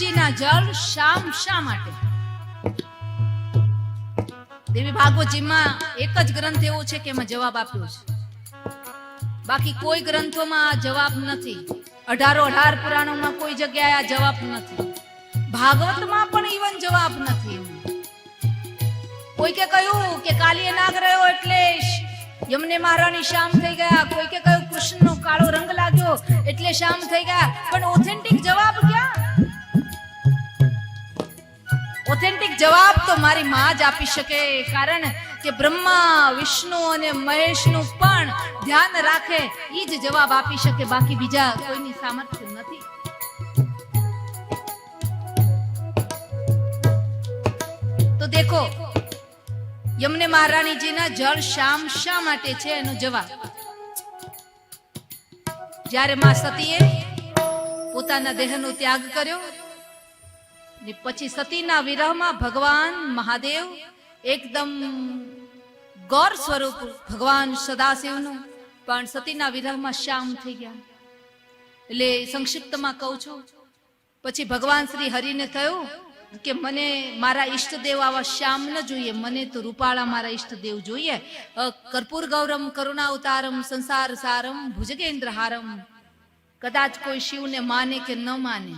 યમુનાજીના જળ શામ શા માટે? દેવી ભાગવતજીમાં એક જ ગ્રંથ એવો છે કે એમાં જવાબ આપ્યો છે, બાકી કોઈ ગ્રંથોમાં આ જવાબ નથી. 18 પુરાણોમાં કોઈ જગ્યાએ આ જવાબ નથી. ભાગવતમાં પણ ઈવન જવાબ નથી. કોઈ કે કહ્યું કે કાલીય નાગ રહ્યો એટલે યમને મહારાણી શામ થઈ ગયા, કોઈ કે કહ્યું કૃષ્ણનો કાળો રંગ લાગ્યો એટલે શામ થઈ ગયા. પણ ઓથેન્ટિક જવાબ ક્યાં? ઓથેન્ટિક જવાબ તો મારી માં જ આપી શકે, કારણ કે બ્રહ્મા વિષ્ણુ અને મહેશનું પણ ધ્યાન રાખે ઈ જ જવાબ આપી શકે, બાકી બીજા કોઈની સામર્થ્ય નથી. તો દેખો યમને મહારાણીજીના જળ શામ શા માટે છે એનો જવાબ. જ્યારે માં સતીએ પોતાના દેહનો ત્યાગ કર્યો ને પછી સતીના વિરહમાં ભગવાન મહાદેવ એકદમ ગૌર સ્વરૂપ ભગવાન સદાશિવનું પણ સતીના વિરહમાં શામ થઈ ગયા. એટલે સંક્ષિપ્તમાં કહું છું, પછી ભગવાન શ્રી હરિને થયું કે મને મારા ઈષ્ટદેવ આવા શ્યામ ન જોઈએ, મને તો રૂપાળા મારા ઈષ્ટદેવ જોઈએ. કર્પૂર ગૌરમ કરુણાવતારમ સંસાર સારમ ભુજગેન્દ્રહારમ. કદાચ કોઈ શિવને માને કે ન માને,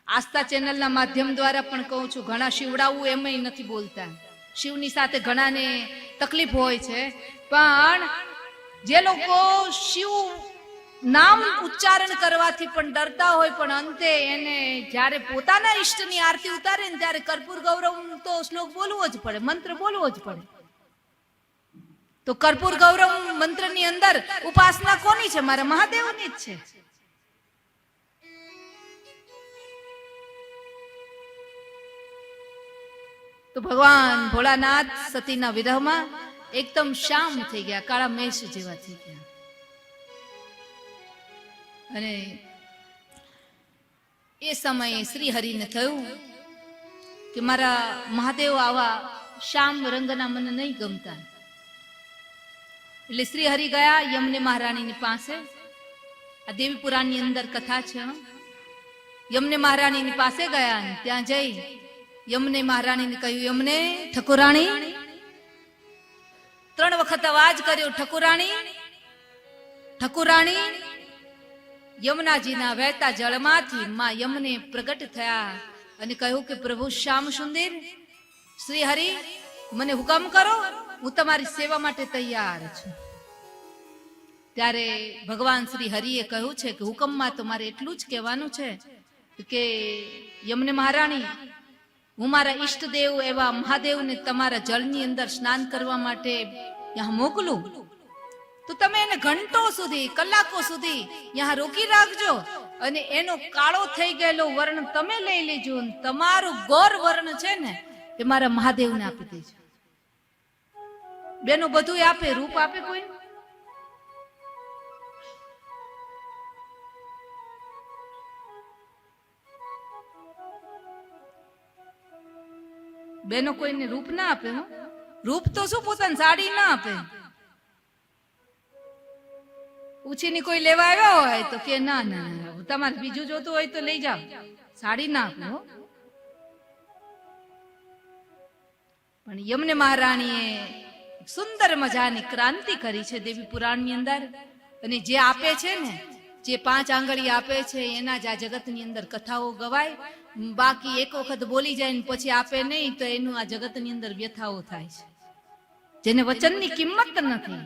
આસ્થા ચેનલના માધ્યમ દ્વારા પણ કહું છું, ઘણા શિવડાવું એમય નથી બોલતા. શિવની સાથે ઘણાને તકલીફ હોય છે, પણ જે લોકો શિવ નામ ઉચ્ચારણ કરવાથી પણ ડરતા હોય, પણ અંતે એને જ્યારે પોતાના ઈષ્ટની આરતી ઉતારે ને ત્યારે કર્પૂર ગૌરવ તો શ્લોક બોલવો જ પડે, મંત્ર બોલવો જ પડે. તો કર્પૂર ગૌરવ મંત્રની અંદર ઉપાસના કોની છે? મારા મહાદેવની જ છે. તો ભગવાન ભોળાનાથ સતીના વિરહમાં એકદમ શામ થઈ ગયા, કાળા મેષ જેવા થઈ ગયા. અને એ સમયે શ્રી હરિને થયું કે મારા મહાદેવ આવા શ્યામ રંગના મને નહીં ગમતા. એટલે શ્રી હરિ ગયા યમને મહારાણીની પાસે. આ દેવી પુરાણની અંદર કથા છે. યમને મહારાણીની પાસે ગયા, ત્યાં જઈ યમને મહારાણીને કહ્યું, યમને ઠકુરાણી. 3 વખત અવાજ કર્યો, ઠકુરાણી ઠકુરાણી. યમુનાજીના વહેતા જળમાંથી માં યમને પ્રગટ થયા અને કહ્યું કે પ્રભુ શ્યામ સુંદર, શ્રી હરિ મને હુકમ કરો, હું તમારી સેવા માટે તૈયાર છું. ત્યારે ભગવાન શ્રી હરિએ કહ્યું છે કે હુકમમાં તો મારે એટલું જ કહેવાનું છે કે યમને મહારાણી, હું મારા ઈષ્ટદેવ એવા મહાદેવને તમારા જળની અંદર સ્નાન કરવા માટે ત્યાં મોકલું, તો તમે એને ઘંટો સુધી, કલાકો સુધી ત્યાં રોકી રાખજો અને એનો કાળો થઈ ગયેલો વર્ણ તમે લઈ લેજો. તમારું ગોર વર્ણ છે ને એ મારા મહાદેવને આપી દેજો. બેનો બધું આપે, રૂપ આપે કોઈ? બેનો કોઈને રૂપ ના આપે. રૂપ તો શું, પોતાની સાડી ના આપે. ઉછીની કોઈ લેવા આવ્યો હોય તો કે ના ના તમારે બીજું જોતું હોય તો લઈ જાઓ, સાડી ના આપો. પણ યમને મહારાણીએ સુંદર મજાની ક્રાંતિ કરી છે દેવી પુરાણની અંદર. અને જે આપે છે ને, જે 5 આંગળી આપે છે એના જ આ જગતની અંદર કથાઓ ગવાય. બાકી એક વખત બોલી જાય ને પછી આપે નહીં તો એનું આ જગતની અંદર વ્યથાઓ થાય છે. જેને વચનની કિંમત નથી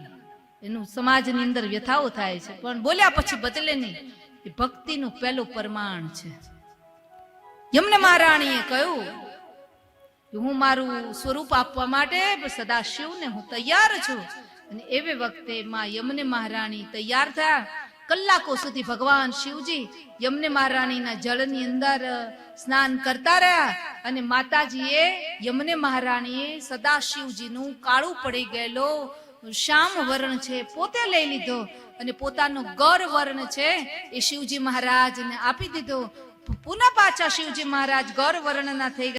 એનું સમાજની અંદર વ્યથાઓ થાય છે, પણ બોલ્યા પછી બદલે નહીં. એ ભક્તિનું પહેલું પ્રમાણ છે. યમને મહારાણીએ કહ્યું કે હું મારું સ્વરૂપ આપવા માટે સદાશિવને હું તૈયાર છું. અને એવે વખતે માં યમને મહારાણી તૈયાર થયા. કલાકો સુધી ભગવાન શિવજી યમને મહારાણીના જળની અંદર સ્નાન કરતા રહ્યા. અને માતાજીએ યમને મહારાણીએ સદાશિવજીનું કાળું પડી ગયેલો શ્યામ વર્ણ છે પોતે લઈ લીધો અને પોતાનો ગૌર વર્ણ છે એ શિવજી મહારાજને આપી દીધો. પુનઃ પાછા શિવજી મહારાજ ગૌર વર્ણના થઈ ગયા.